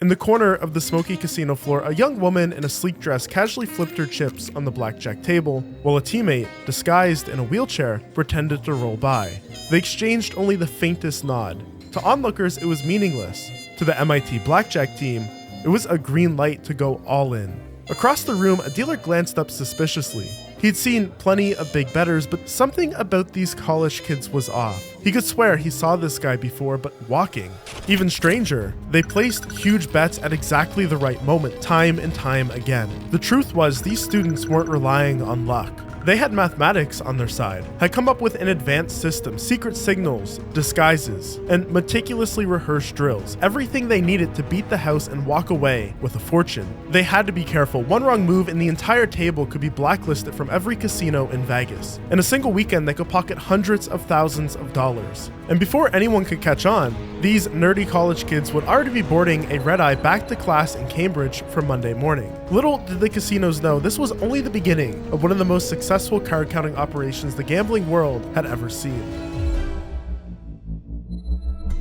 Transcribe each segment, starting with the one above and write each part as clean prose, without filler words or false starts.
In the corner of the smoky casino floor, a young woman in a sleek dress casually flipped her chips on the blackjack table, while a teammate, disguised in a wheelchair, pretended to roll by. They exchanged only the faintest nod. To onlookers, it was meaningless. To the MIT Blackjack Team, it was a green light to go all in. Across the room, a dealer glanced up suspiciously. He'd seen plenty of big bettors, but something about these college kids was off. He could swear he saw this guy before, but walking. Even stranger, they placed huge bets at exactly the right moment, time and time again. The truth was, these students weren't relying on luck. They had mathematics on their side, had come up with an advanced system, secret signals, disguises, and meticulously rehearsed drills, everything they needed to beat the house and walk away with a fortune. They had to be careful. One wrong move and the entire table could be blacklisted from every casino in Vegas. In a single weekend, they could pocket hundreds of thousands of dollars. And before anyone could catch on, these nerdy college kids would already be boarding a red-eye back to class in Cambridge for Monday morning. Little did the casinos know this was only the beginning of one of the most successful card counting operations the gambling world had ever seen.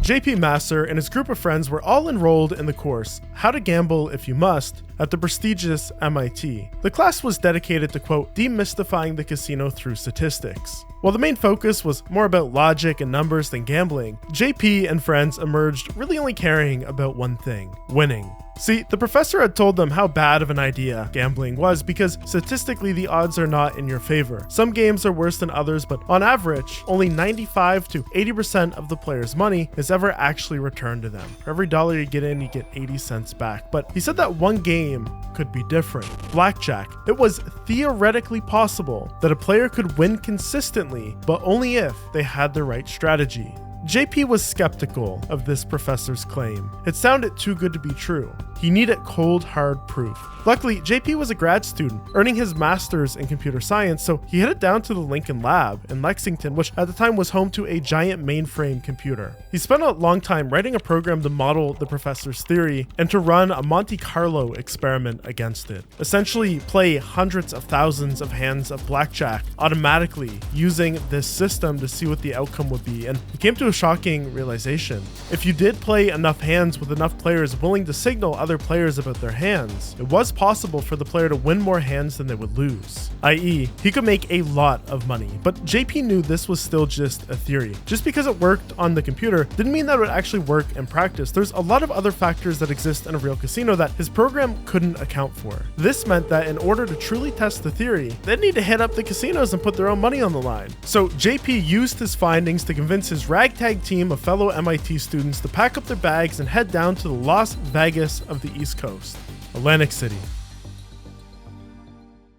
JP Masser and his group of friends were all enrolled in the course, How to Gamble If You Must, at the prestigious MIT. The class was dedicated to, quote, demystifying the casino through statistics. While the main focus was more about logic and numbers than gambling, JP and friends emerged really only caring about one thing: winning. See, the professor had told them how bad of an idea gambling was because statistically the odds are not in your favor. Some games are worse than others, but on average, only 95 to 80% of the player's money is ever actually returned to them. For every dollar you get in, you get 80 cents back. But he said that one game could be different. Blackjack. It was theoretically possible that a player could win consistently, but only if they had the right strategy. JP was skeptical of this professor's claim. It sounded too good to be true. He needed cold, hard proof. Luckily, JP was a grad student, earning his master's in computer science, so he headed down to the Lincoln Lab in Lexington, which at the time was home to a giant mainframe computer. He spent a long time writing a program to model the professor's theory and to run a Monte Carlo experiment against it. Essentially, play hundreds of thousands of hands of blackjack automatically using this system to see what the outcome would be, and he came to a shocking realization. If you did play enough hands with enough players willing to signal other players about their hands, it was possible for the player to win more hands than they would lose, i.e., he could make a lot of money. But JP knew this was still just a theory. Just because it worked on the computer didn't mean that it would actually work in practice. There's a lot of other factors that exist in a real casino that his program couldn't account for. This meant that in order to truly test the theory, they'd need to hit up the casinos and put their own money on the line. So JP used his findings to convince his ragtag team of fellow MIT students to pack up their bags and head down to the Las Vegas of the East Coast, Atlantic City.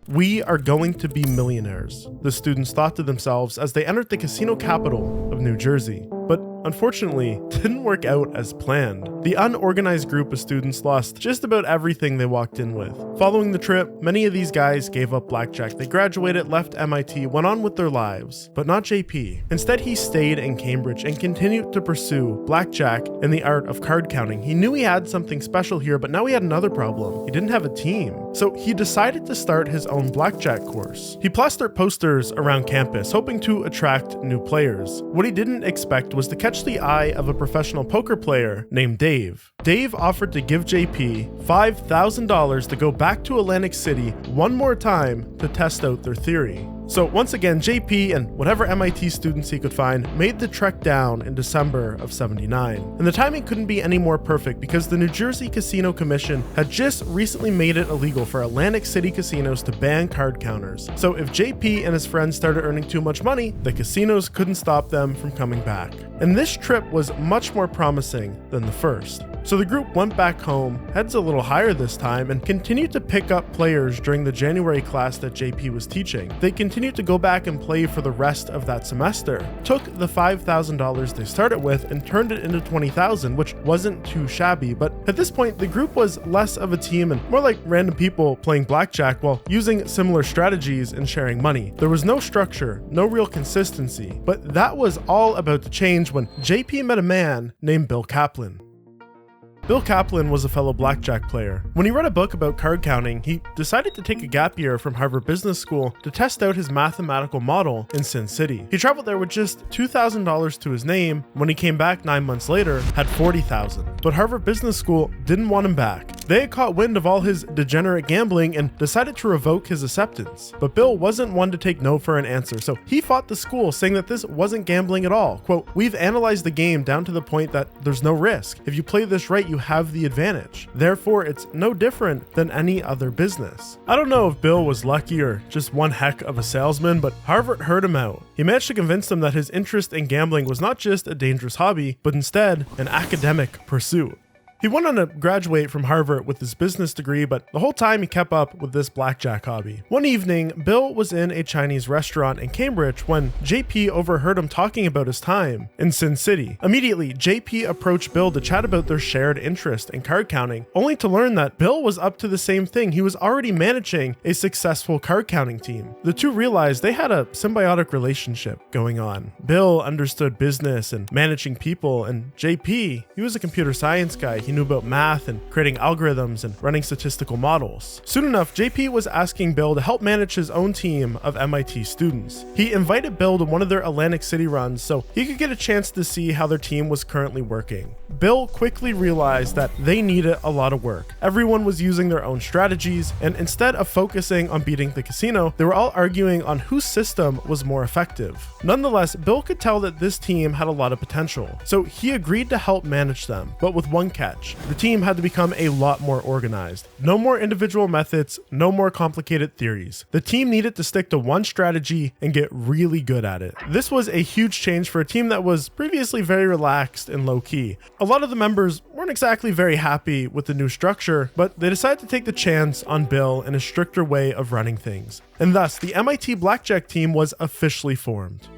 We are going to be millionaires, the students thought to themselves as they entered the casino capital of New Jersey. But unfortunately, it didn't work out as planned. The unorganized group of students lost just about everything they walked in with. Following the trip, many of these guys gave up blackjack. They graduated, left MIT, went on with their lives, but not JP. Instead, he stayed in Cambridge and continued to pursue blackjack and the art of card counting. He knew he had something special here, but now he had another problem. He didn't have a team. So he decided to start his own blackjack course. He plastered posters around campus, hoping to attract new players. What he didn't expect was to catch the eye of a professional poker player named Dave. Dave offered to give JP $5,000 to go back to Atlantic City one more time to test out their theory. So once again, JP and whatever MIT students he could find made the trek down in December of '79. And the timing couldn't be any more perfect because the New Jersey Casino Commission had just recently made it illegal for Atlantic City casinos to ban card counters. So if JP and his friends started earning too much money, the casinos couldn't stop them from coming back. And this trip was much more promising than the first. So the group went back home, heads a little higher this time, and continued to pick up players during the January class that JP was teaching. They continued to go back and play for the rest of that semester, took the $5,000 they started with and turned it into $20,000, which wasn't too shabby. But at this point, the group was less of a team and more like random people playing blackjack while using similar strategies and sharing money. There was no structure, no real consistency, but that was all about to change when JP met a man named Bill Kaplan. Bill Kaplan was a fellow blackjack player. When he read a book about card counting, he decided to take a gap year from Harvard Business School to test out his mathematical model in Sin City. He traveled there with just $2,000 to his name. When he came back 9 months later, had $40,000. But Harvard Business School didn't want him back. They had caught wind of all his degenerate gambling and decided to revoke his acceptance. But Bill wasn't one to take no for an answer, so he fought the school, saying that this wasn't gambling at all. Quote, "We've analyzed the game down to the point that there's no risk. If you play this right, you have the advantage. Therefore, it's no different than any other business." I don't know if Bill was lucky or just one heck of a salesman, but Harvard heard him out. He managed to convince them that his interest in gambling was not just a dangerous hobby, but instead an academic pursuit. He went on to graduate from Harvard with his business degree, but the whole time he kept up with this blackjack hobby. One evening, Bill was in a Chinese restaurant in Cambridge when JP overheard him talking about his time in Sin City. Immediately, JP approached Bill to chat about their shared interest in card counting, only to learn that Bill was up to the same thing. He was already managing a successful card counting team. The two realized they had a symbiotic relationship going on. Bill understood business and managing people, and JP, he was a computer science guy. He knew about math and creating algorithms and running statistical models. Soon enough, JP was asking Bill to help manage his own team of MIT students. He invited Bill to one of their Atlantic City runs so he could get a chance to see how their team was currently working. Bill quickly realized that they needed a lot of work. Everyone was using their own strategies, and instead of focusing on beating the casino, they were all arguing on whose system was more effective. Nonetheless, Bill could tell that this team had a lot of potential, so he agreed to help manage them, but with one catch. The team had to become a lot more organized. No more individual methods, no more complicated theories. The team needed to stick to one strategy and get really good at it. This was a huge change for a team that was previously very relaxed and low-key. A lot of the members weren't exactly very happy with the new structure, but they decided to take the chance on Bill and a stricter way of running things. And thus, the MIT Blackjack Team was officially formed.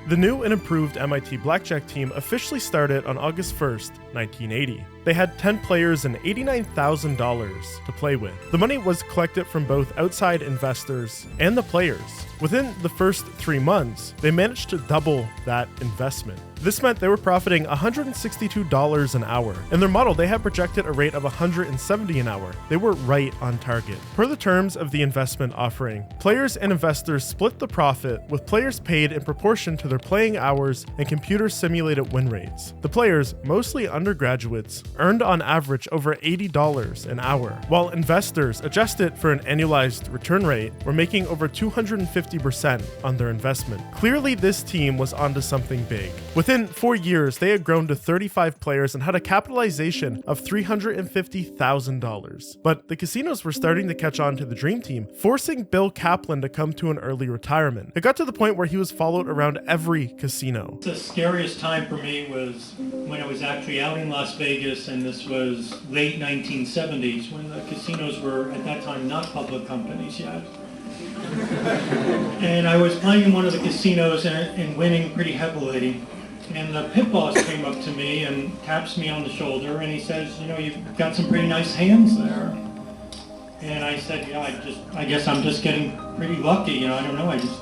The new and improved MIT Blackjack Team officially started on August 1st, 1980. They had 10 players and $89,000 to play with. The money was collected from both outside investors and the players. Within the first 3 months, they managed to double that investment. This meant they were profiting $162 an hour. In their model, they had projected a rate of $170 an hour. They were right on target. Per the terms of the investment offering, players and investors split the profit, with players paid in proportion to their playing hours and computer-simulated win rates. The players, mostly undergraduates, earned on average over $80 an hour, while investors, adjusted for an annualized return rate, were making over 250% on their investment. Clearly, this team was onto something big. Within 4 years, they had grown to 35 players and had a capitalization of $350,000. But the casinos were starting to catch on to the Dream Team, forcing Bill Kaplan to come to an early retirement. It got to the point where he was followed around every casino. The scariest time for me was when I was actually out in Las Vegas, and this was late 1970s, when the casinos were at that time not public companies yet. And I was playing in one of the casinos and winning pretty heavily. And the pit boss came up to me and taps me on the shoulder, and he says, "You know, you've got some pretty nice hands there." And I said, "Yeah, I guess I'm just getting pretty lucky. You know, I don't know. I just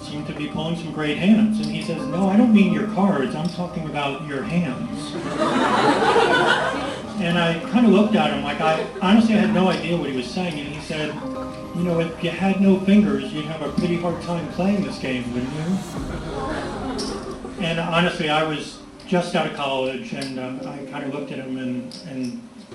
seem to be pulling some great hands." And he says, "No, I don't mean your cards. I'm talking about your hands." And I kind of looked at him like I had no idea what he was saying. And he said, "You know, if you had no fingers, you'd have a pretty hard time playing this game, wouldn't you?" And honestly, I was just out of college, and I kind of looked at him and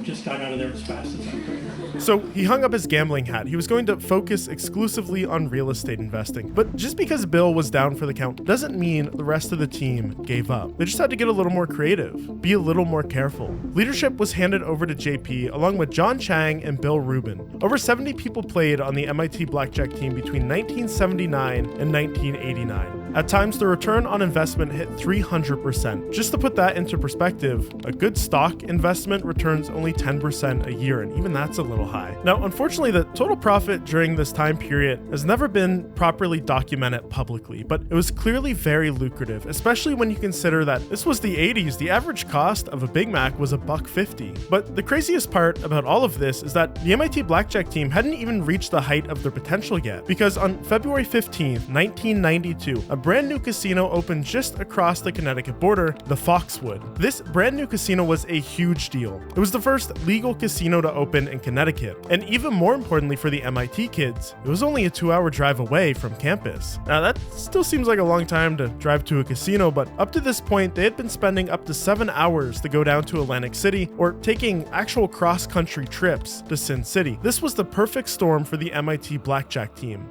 just got out of there as fast as I could. So he hung up his gambling hat. He was going to focus exclusively on real estate investing. But just because Bill was down for the count doesn't mean the rest of the team gave up. They just had to get a little more creative, be a little more careful. Leadership was handed over to JP along with John Chang and Bill Rubin. Over 70 people played on the MIT Blackjack Team between 1979 and 1989. At times, the return on investment hit 300%. Just to put that into perspective, a good stock investment returns only 10% a year, and even that's a little high. Now, unfortunately, the total profit during this time period has never been properly documented publicly, but it was clearly very lucrative, especially when you consider that this was the 80s. The average cost of a Big Mac was $1.50. But the craziest part about all of this is that the MIT Blackjack Team hadn't even reached the height of their potential yet, because on February 15th, 1992, a brand new casino opened just across the Connecticut border, the Foxwood. This brand new casino was a huge deal. It was the first legal casino to open in Connecticut, and even more importantly for the MIT kids, it was only a 2-hour drive away from campus. Now that still seems like a long time to drive to a casino, but up to this point they had been spending up to 7 hours to go down to Atlantic City or taking actual cross-country trips to Sin City. This was the perfect storm for the MIT Blackjack Team.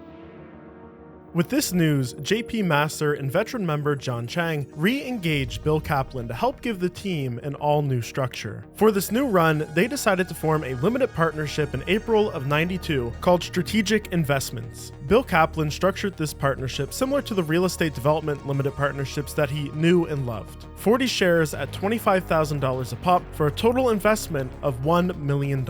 With this news, JP Master and veteran member John Chang re-engaged Bill Kaplan to help give the team an all-new structure. For this new run, they decided to form a limited partnership in April of '92 called Strategic Investments. Bill Kaplan structured this partnership similar to the real estate development limited partnerships that he knew and loved. 40 shares at $25,000 a pop for a total investment of $1 million.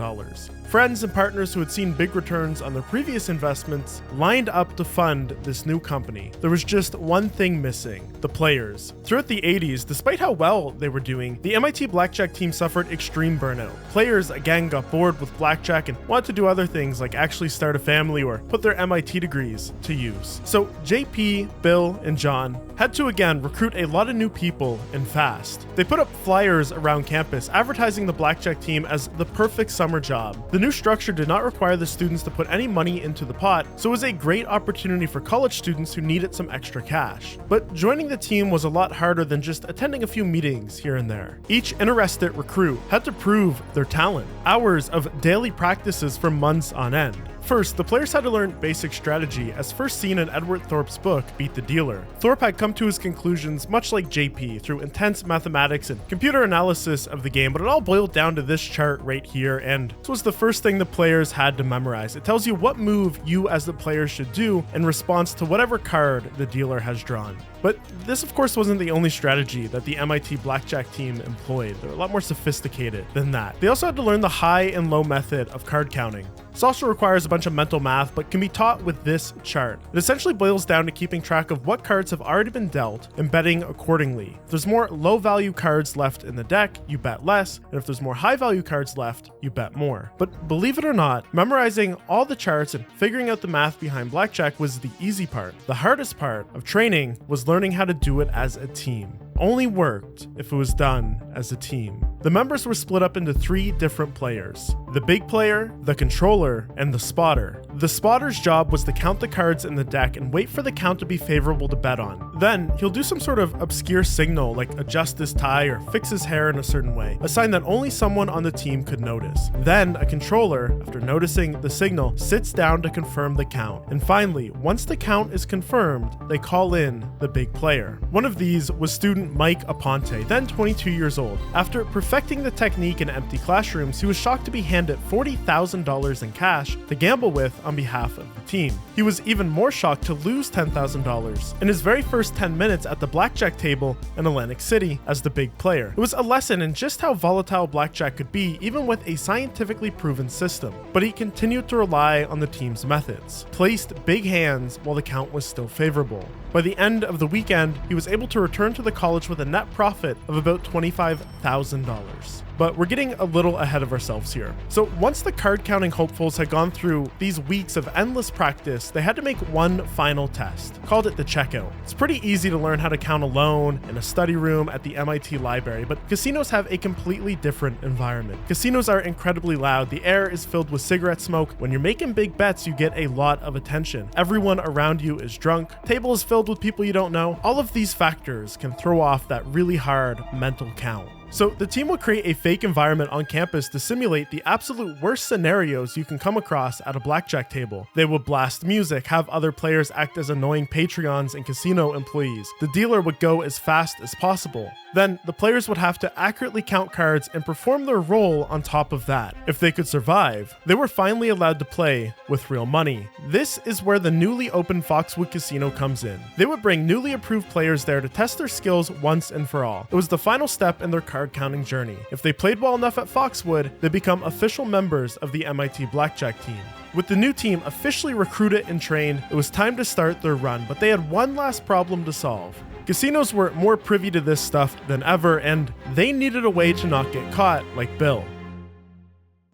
Friends and partners who had seen big returns on their previous investments lined up to fund this new company. There was just one thing missing: the players. Throughout the 80s, despite how well they were doing, the MIT Blackjack Team suffered extreme burnout. Players again got bored with blackjack and wanted to do other things like actually start a family or put their MIT degrees to use. So JP, Bill, and John had to again recruit a lot of new people and fast. They put up flyers around campus advertising the Blackjack Team as the perfect summer job. The new structure did not require the students to put any money into the pot, so it was a great opportunity for college students who needed some extra cash. But joining the team was a lot harder than just attending a few meetings here and there. Each interested recruit had to prove their talent. Hours of daily practices for months on end. First, the players had to learn basic strategy, as first seen in Edward Thorpe's book, Beat the Dealer. Thorpe had come to his conclusions much like JP through intense mathematics and computer analysis of the game, but it all boiled down to this chart right here, and this was the first thing the players had to memorize. It tells you what move you as the player should do in response to whatever card the dealer has drawn. But this of course wasn't the only strategy that the MIT Blackjack Team employed. They're a lot more sophisticated than that. They also had to learn the high and low method of card counting. This also requires a bunch of mental math, but can be taught with this chart. It essentially boils down to keeping track of what cards have already been dealt and betting accordingly. If there's more low value cards left in the deck, you bet less, and if there's more high value cards left, you bet more. But believe it or not, memorizing all the charts and figuring out the math behind blackjack was the easy part. The hardest part of training was learning how to do it as a team. Only worked if it was done as a team. The members were split up into 3 different players: the big player, the controller, and the spotter. The spotter's job was to count the cards in the deck and wait for the count to be favorable to bet on. Then he'll do some sort of obscure signal like adjust his tie or fix his hair in a certain way, a sign that only someone on the team could notice. Then a controller, after noticing the signal, sits down to confirm the count. And finally, once the count is confirmed, they call in the big player. One of these was student Mike Aponte, then 22 years old. After perfecting the technique in empty classrooms, he was shocked to be handed $40,000 in cash to gamble with on behalf of the team. He was even more shocked to lose $10,000 in his very first 10 minutes at the blackjack table in Atlantic City as the big player. It was a lesson in just how volatile blackjack could be even with a scientifically proven system, but he continued to rely on the team's methods, placed big hands while the count was still favorable. By the end of the weekend, he was able to return to the college with a net profit of about $25,000. But we're getting a little ahead of ourselves here. So once the card counting hopefuls had gone through these weeks of endless practice, they had to make one final test. Called it the checkout. It's pretty easy to learn how to count alone in a study room at the MIT library, but casinos have a completely different environment. Casinos are incredibly loud. The air is filled with cigarette smoke. When you're making big bets, you get a lot of attention. Everyone around you is drunk. Table is filled with people you don't know. All of these factors can throw off that really hard mental count. So the team will create a fake environment on campus to simulate the absolute worst scenarios you can come across at a blackjack table. They will blast music, have other players act as annoying Patreons and casino employees. The dealer would go as fast as possible. Then the players would have to accurately count cards and perform their role on top of that. If they could survive, they were finally allowed to play with real money. This is where the newly opened Foxwood Casino comes in. They would bring newly approved players there to test their skills once and for all. It was the final step in their card counting journey. If they played well enough at Foxwood, they become official members of the MIT Blackjack Team. With the new team officially recruited and trained, it was time to start their run, but they had one last problem to solve. Casinos were more privy to this stuff than ever, and they needed a way to not get caught like Bill.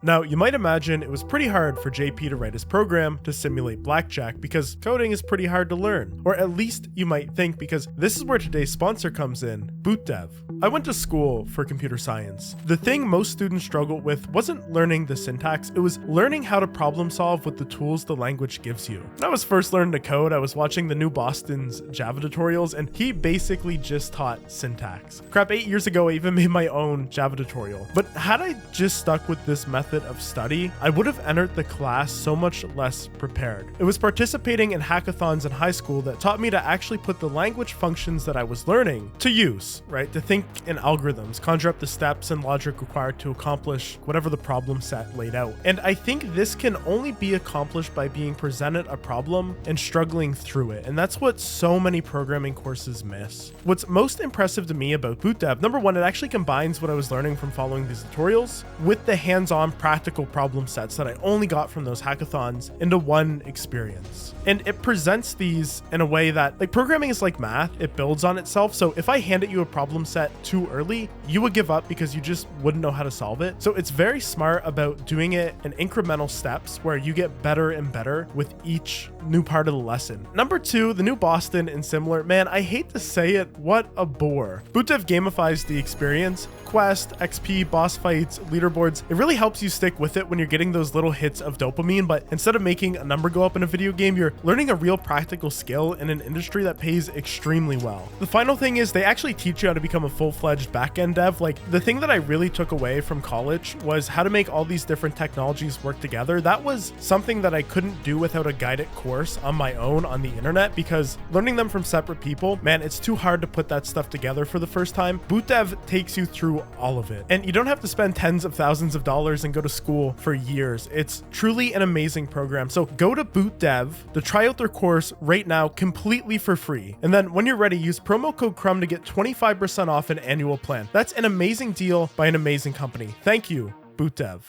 Now, you might imagine it was pretty hard for JP to write his program to simulate blackjack because coding is pretty hard to learn. Or at least you might think, because this is where today's sponsor comes in, BootDev. I went to school for computer science. The thing most students struggled with wasn't learning the syntax, it was learning how to problem solve with the tools the language gives you. When I was first learning to code, I was watching the new Boston's Java tutorials, and he basically just taught syntax. Crap, 8 years ago, I even made my own Java tutorial. But had I just stuck with this method of study, I would have entered the class so much less prepared. It was participating in hackathons in high school that taught me to actually put the language functions that I was learning to use, right? To think in algorithms, conjure up the steps and logic required to accomplish whatever the problem set laid out. And I think this can only be accomplished by being presented a problem and struggling through it. And that's what so many programming courses miss. What's most impressive to me about BootDev, number one, it actually combines what I was learning from following these tutorials with the hands-on practical problem sets that I only got from those hackathons into one experience. And it presents these in a way that, like, programming is like math, it builds on itself. So if I handed you a problem set too early, you would give up because you just wouldn't know how to solve it. So it's very smart about doing it in incremental steps where you get better and better with each new part of the lesson. Number two, the new Boston and similar, man, I hate to say it, what a bore. BootDev gamifies the experience. Quest, XP, boss fights, leaderboards, it really helps you stick with it when you're getting those little hits of dopamine, but instead of making a number go up in a video game, you're learning a real practical skill in an industry that pays extremely well. The final thing is they actually teach you how to become a full-fledged backend dev. Like, the thing that I really took away from college was how to make all these different technologies work together. That was something that I couldn't do without a guided course on my own on the internet, because learning them from separate people, man, it's too hard to put that stuff together for the first time. BootDev takes you through all of it, and you don't have to spend tens of thousands of dollars and go to school for years. It's truly an amazing program. So go to BootDev to try out their course right now completely for free. And then when you're ready, use promo code CRUMB to get 25% off an annual plan. That's an amazing deal by an amazing company. Thank you, BootDev.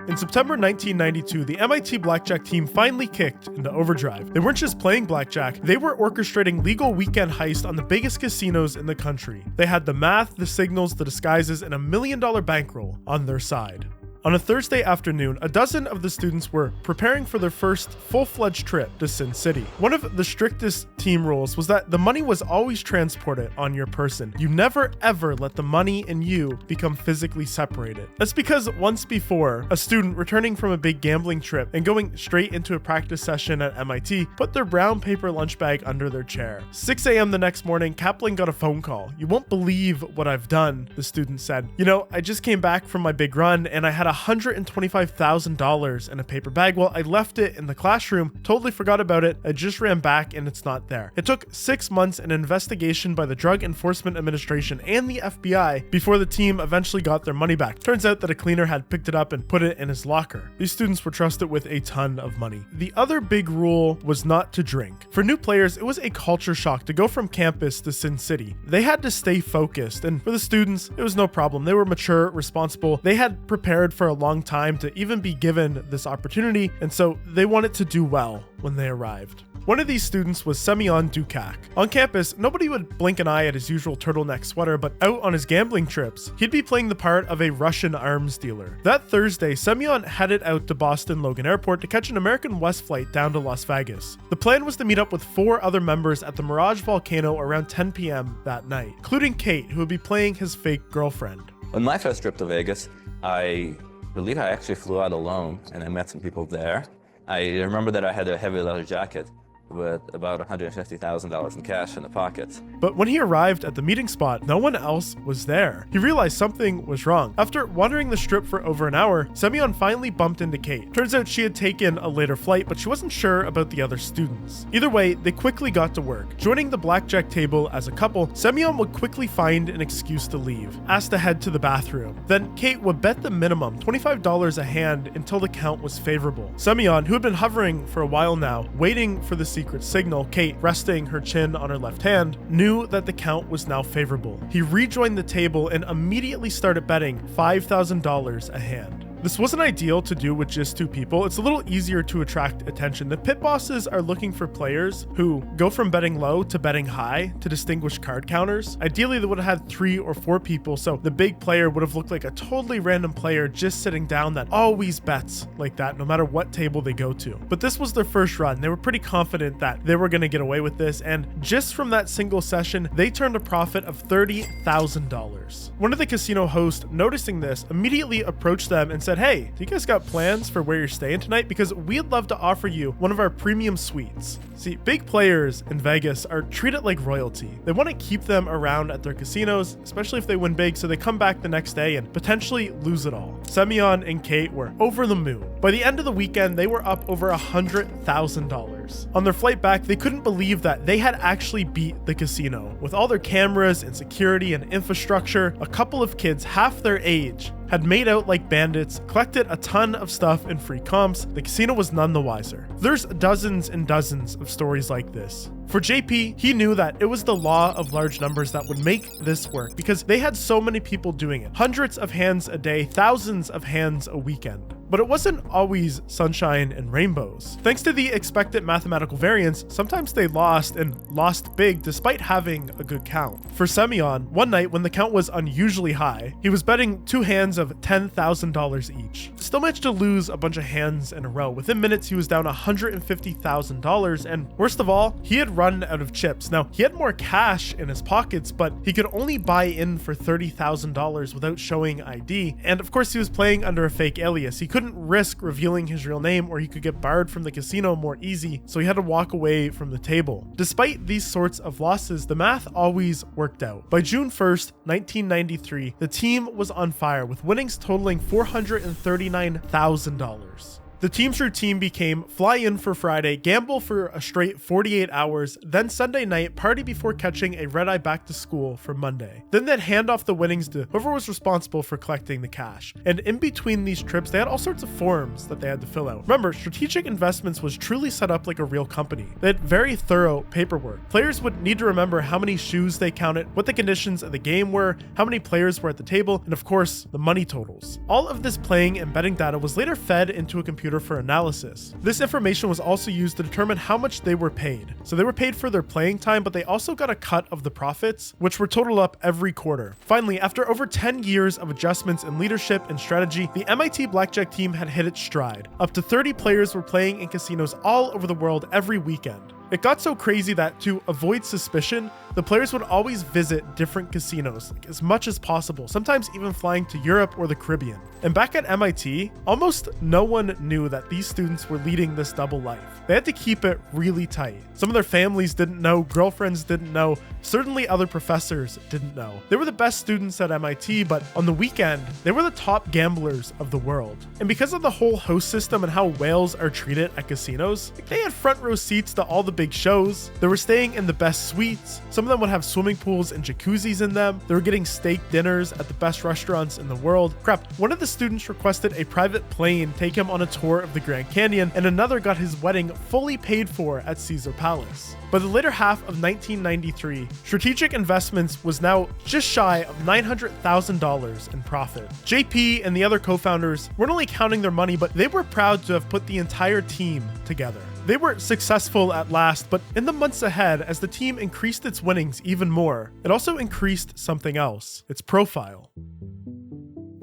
In September 1992, the MIT Blackjack Team finally kicked into overdrive. They weren't just playing blackjack, they were orchestrating legal weekend heists on the biggest casinos in the country. They had the math, the signals, the disguises, and $1 million bankroll on their side. On a Thursday afternoon, a dozen of the students were preparing for their first full-fledged trip to Sin City. One of the strictest team rules was that the money was always transported on your person. You never ever let the money and you become physically separated. That's because once before, a student returning from a big gambling trip and going straight into a practice session at MIT put their brown paper lunch bag under their chair. 6 a.m. the next morning, Kaplan got a phone call. "You won't believe what I've done," the student said. "You know, I just came back from my big run and I had $125,000 in a paper bag. Well, I left it in the classroom, totally forgot about it. I just ran back and it's not there." It took 6 months and an investigation by the Drug Enforcement Administration and the FBI before the team eventually got their money back. Turns out that a cleaner had picked it up and put it in his locker. These students were trusted with a ton of money. The other big rule was not to drink. For new players, it was a culture shock to go from campus to Sin City. They had to stay focused, and for the students, it was no problem. They were mature, responsible. They had prepared for a long time to even be given this opportunity, and so they wanted to do well when they arrived. One of these students was Semyon Dukak. On campus, nobody would blink an eye at his usual turtleneck sweater, but out on his gambling trips, he'd be playing the part of a Russian arms dealer. That Thursday, Semyon headed out to Boston Logan Airport to catch an American West flight down to Las Vegas. The plan was to meet up with 4 other members at the Mirage Volcano around 10 p.m. that night, including Kate, who would be playing his fake girlfriend. On my first trip to Vegas, I believe I actually flew out alone, and I met some people there. I remember that I had a heavy leather jacket with about $150,000 in cash in the pockets. But when he arrived at the meeting spot, no one else was there. He realized something was wrong. After wandering the strip for over an hour, Semyon finally bumped into Kate. Turns out she had taken a later flight, but she wasn't sure about the other students. Either way, they quickly got to work. Joining the blackjack table as a couple, Semyon would quickly find an excuse to leave, asked to head to the bathroom. Then Kate would bet the minimum, $25 a hand, until the count was favorable. Semyon, who had been hovering for a while now, waiting for the secret signal, Kate, resting her chin on her left hand, knew that the count was now favorable. He rejoined the table and immediately started betting $5,000 a hand. This wasn't ideal to do with just 2 people. It's a little easier to attract attention. The pit bosses are looking for players who go from betting low to betting high to distinguish card counters. Ideally, they would have had 3 or 4 people, so the big player would have looked like a totally random player just sitting down that always bets like that, no matter what table they go to. But this was their first run. They were pretty confident that they were going to get away with this, and just from that single session, they turned a profit of $30,000. One of the casino hosts, noticing this, immediately approached them and said, "Hey, do you guys got plans for where you're staying tonight? Because we'd love to offer you one of our premium suites." See, big players in Vegas are treated like royalty. They want to keep them around at their casinos, especially if they win big, so they come back the next day and potentially lose it all. Semyon and Kate were over the moon. By the end of the weekend, they were up over $100,000. On their flight back, they couldn't believe that they had actually beat the casino. With all their cameras and security and infrastructure, a couple of kids half their age had made out like bandits, collected a ton of stuff in free comps. The casino was none the wiser. There's dozens and dozens of stories like this. For JP, he knew that it was the law of large numbers that would make this work because they had so many people doing it. Hundreds of hands a day, thousands of hands a weekend. But it wasn't always sunshine and rainbows. Thanks to the expected mathematical variance, sometimes they lost and lost big despite having a good count. For Semyon, one night when the count was unusually high, he was betting 2 hands of $10,000 each. Still managed to lose a bunch of hands in a row. Within minutes, he was down $150,000, and worst of all, he had run out of chips. Now, he had more cash in his pockets, but he could only buy in for $30,000 without showing ID, and of course he was playing under a fake alias. He couldn't risk revealing his real name or he could get barred from the casino more easy, so he had to walk away from the table. Despite these sorts of losses, the math always worked out. By June 1st, 1993, the team was on fire with winnings totaling $439,000. The team's routine became fly in for Friday, gamble for a straight 48 hours, then Sunday night, party before catching a red-eye back to school for Monday. Then they'd hand off the winnings to whoever was responsible for collecting the cash. And in between these trips, they had all sorts of forms that they had to fill out. Remember, Strategic Investments was truly set up like a real company. They had very thorough paperwork. Players would need to remember how many shoes they counted, what the conditions of the game were, how many players were at the table, and of course, the money totals. All of this playing and betting data was later fed into a computer for analysis. This information was also used to determine how much they were paid. So they were paid for their playing time, but they also got a cut of the profits, which were totaled up every quarter. Finally, after over 10 years of adjustments in leadership and strategy, the MIT Blackjack team had hit its stride. Up to 30 players were playing in casinos all over the world every weekend. It got so crazy that to avoid suspicion, the players would always visit different casinos as much as possible, sometimes even flying to Europe or the Caribbean. And back at MIT, almost no one knew that these students were leading this double life. They had to keep it really tight. Some of their families didn't know, girlfriends didn't know, certainly other professors didn't know. They were the best students at MIT, but on the weekend, they were the top gamblers of the world. And because of the whole host system and how whales are treated at casinos, they had front row seats to all the big shows. They were staying in the best suites. Some of them would have swimming pools and jacuzzis in them. They were getting steak dinners at the best restaurants in the world. Crap, one of the students requested a private plane take him on a tour of the Grand Canyon, and another got his wedding fully paid for at Caesar Palace. By the later half of 1993, Strategic Investments was now just shy of $900,000 in profit. JP and the other co-founders weren't only counting their money, but they were proud to have put the entire team together. They were successful at last, but in the months ahead, as the team increased its winnings even more, it also increased something else: its profile.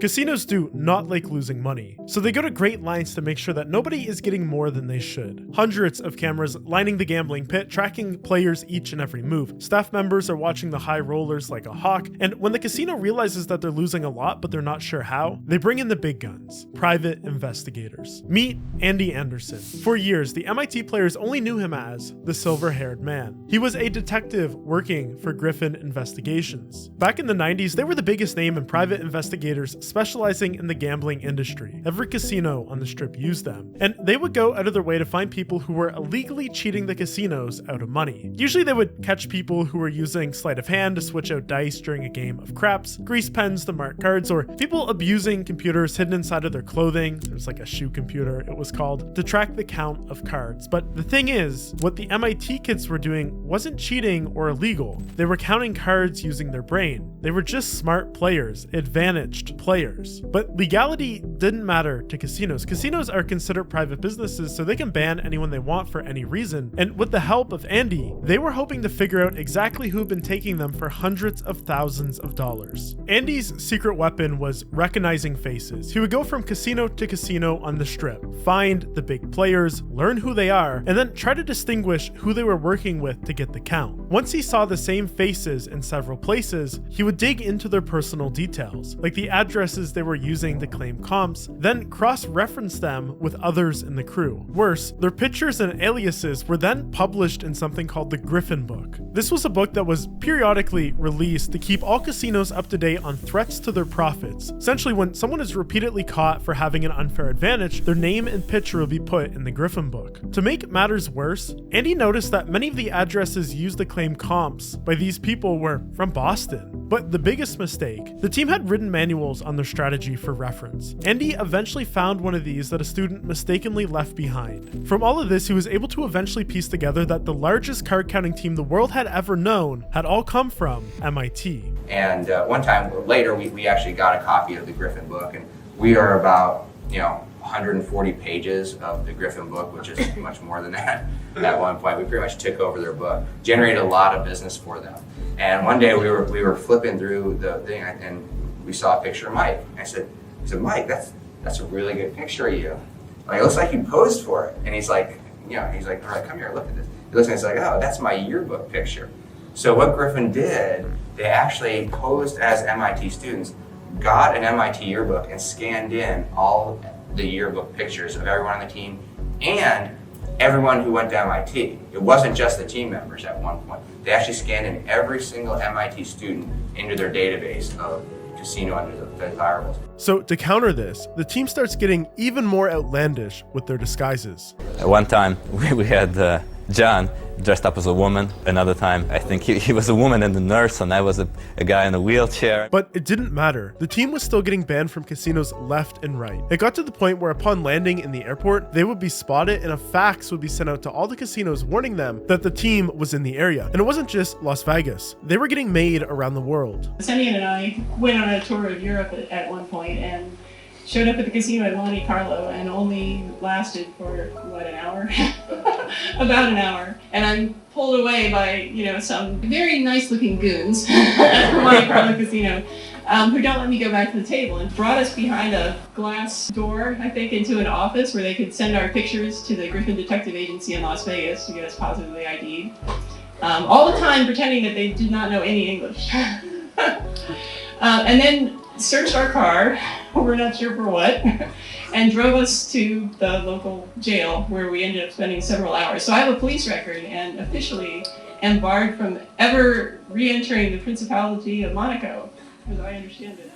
Casinos do not like losing money, so they go to great lengths to make sure that nobody is getting more than they should. Hundreds of cameras lining the gambling pit, tracking players' each and every move. Staff members are watching the high rollers like a hawk, and when the casino realizes that they're losing a lot but they're not sure how, they bring in the big guns: private investigators. Meet Andy Anderson. For years, the MIT players only knew him as the silver-haired man. He was a detective working for Griffin Investigations. Back in the 90s, they were the biggest name in private investigators specializing in the gambling industry. Every casino on the strip used them, and they would go out of their way to find people who were illegally cheating the casinos out of money. Usually they would catch people who were using sleight of hand to switch out dice during a game of craps, grease pens to mark cards, or people abusing computers hidden inside of their clothing. There's like a shoe computer, it was called, to track the count of cards. But the thing is, what the MIT kids were doing wasn't cheating or illegal. They were counting cards using their brain. They were just smart players, advantaged players. players. But legality didn't matter to casinos. Casinos are considered private businesses, so they can ban anyone they want for any reason. And with the help of Andy, they were hoping to figure out exactly who had been taking them for hundreds of thousands of dollars. Andy's secret weapon was recognizing faces. He would go from casino to casino on the strip, find the big players, learn who they are, and then try to distinguish who they were working with to get the count. Once he saw the same faces in several places, he would dig into their personal details, like the addresses they were using to claim comps, then cross-reference them with others in the crew. Worse, their pictures and aliases were then published in something called the Griffin Book. This was a book that was periodically released to keep all casinos up to date on threats to their profits. Essentially, when someone is repeatedly caught for having an unfair advantage, their name and picture will be put in the Griffin Book. To make matters worse, Andy noticed that many of the addresses used to claim comps by these people were from Boston. But the biggest mistake, the team had written manuals on their strategy for reference. Andy eventually found one of these that a student mistakenly left behind. From all of this, he was able to eventually piece together that the largest card counting team the world had ever known had all come from MIT. And one time later, we actually got a copy of the Griffin Book, and we are about 140 pages of the Griffin Book, which is much more than that. At one point, we pretty much took over their book, generated a lot of business for them. And one day we were flipping through the thing, and we saw a picture of Mike. I said, Mike, that's a really good picture of you. Like, it looks like you posed for it. And he's like, all right, come here, look at this. He looks and he's like, oh, that's my yearbook picture. So what Griffin did, they actually posed as MIT students, got an MIT yearbook, and scanned in all the yearbook pictures of everyone on the team and everyone who went to MIT. It wasn't just the team members at one point. They actually scanned in every single MIT student into their database of casino undesirables. So to counter this, the team starts getting even more outlandish with their disguises. At one time, we had John dressed up as a woman. Another time, I think he was a woman and a nurse, and I was a guy in a wheelchair. But it didn't matter. The team was still getting banned from casinos left and right. It got to the point where upon landing in the airport, they would be spotted and a fax would be sent out to all the casinos warning them that the team was in the area. And it wasn't just Las Vegas. They were getting made around the world. Simeon and I went on a tour of Europe at one point and showed up at the casino at Monte Carlo and only lasted for, an hour? About an hour. And I'm pulled away by, some very nice looking goons at the Monte Carlo casino who don't let me go back to the table and brought us behind a glass door, I think, into an office where they could send our pictures to the Griffin Detective Agency in Las Vegas to get us positively ID'd. All the time pretending that they did not know any English. And then searched our car, we're not sure for what, and drove us to the local jail where we ended up spending several hours. So I have a police record and officially am barred from ever re-entering the Principality of Monaco, as I understand it.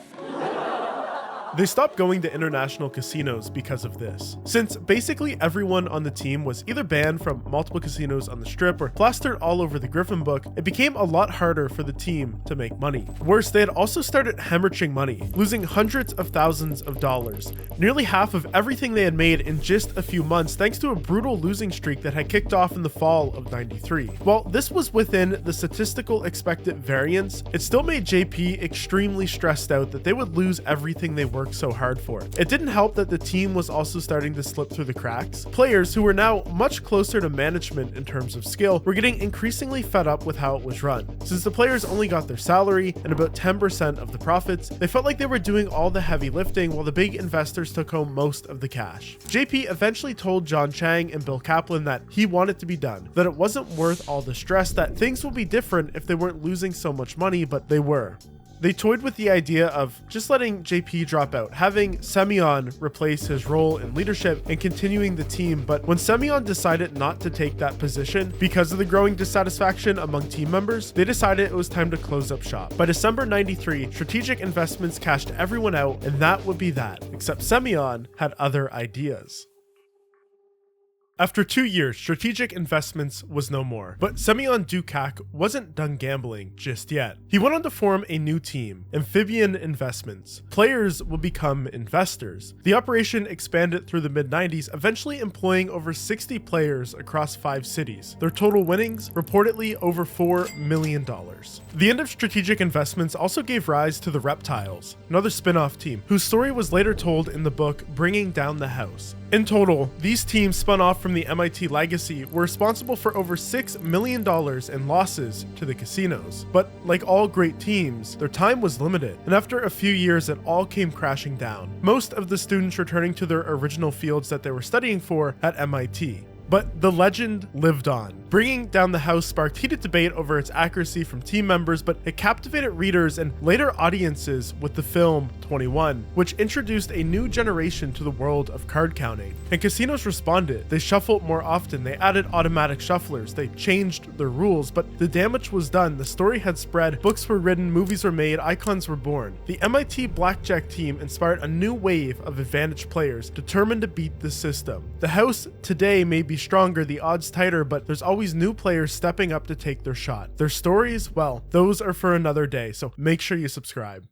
They stopped going to international casinos because of this. Since basically everyone on the team was either banned from multiple casinos on the strip or plastered all over the Griffin Book, it became a lot harder for the team to make money. Worse, they had also started hemorrhaging money, losing hundreds of thousands of dollars, nearly half of everything they had made in just a few months thanks to a brutal losing streak that had kicked off in the fall of '93. While this was within the statistical expected variance, it still made JP extremely stressed out that they would lose everything they worked so hard for. It didn't help that the team was also starting to slip through the cracks. Players who were now much closer to management in terms of skill were getting increasingly fed up with how it was run. Since the players only got their salary and about 10% of the profits, they felt like they were doing all the heavy lifting while the big investors took home most of the cash. JP eventually told John Chang and Bill Kaplan that he wanted to be done, that it wasn't worth all the stress, that things would be different if they weren't losing so much money, but they were. They toyed with the idea of just letting JP drop out, having Semyon replace his role in leadership and continuing the team, but when Semyon decided not to take that position because of the growing dissatisfaction among team members, they decided it was time to close up shop. By December '93, strategic investments cashed everyone out, and that would be that, except Semyon had other ideas. After 2 years, Strategic Investments was no more, but Semyon Dukak wasn't done gambling just yet. He went on to form a new team, Amphibian Investments. Players will become investors. The operation expanded through the mid-90s, eventually employing over 60 players across 5 cities. Their total winnings, reportedly over $4 million. The end of Strategic Investments also gave rise to the Reptiles, another spin-off team, whose story was later told in the book Bringing Down the House. In total, these teams spun off from the MIT legacy were responsible for over $6 million in losses to the casinos. But like all great teams, their time was limited, and after a few years it all came crashing down, most of the students returning to their original fields that they were studying for at MIT. But the legend lived on. Bringing Down the House sparked heated debate over its accuracy from team members, but it captivated readers and later audiences with the film 21, which introduced a new generation to the world of card counting. And casinos responded. They shuffled more often, they added automatic shufflers, they changed their rules, but the damage was done. The story had spread, books were written, movies were made, icons were born. The MIT Blackjack Team inspired a new wave of advantaged players determined to beat the system. The house today may be stronger, the odds tighter, but there's always new players stepping up to take their shot. Their stories, well, those are for another day, so make sure you subscribe.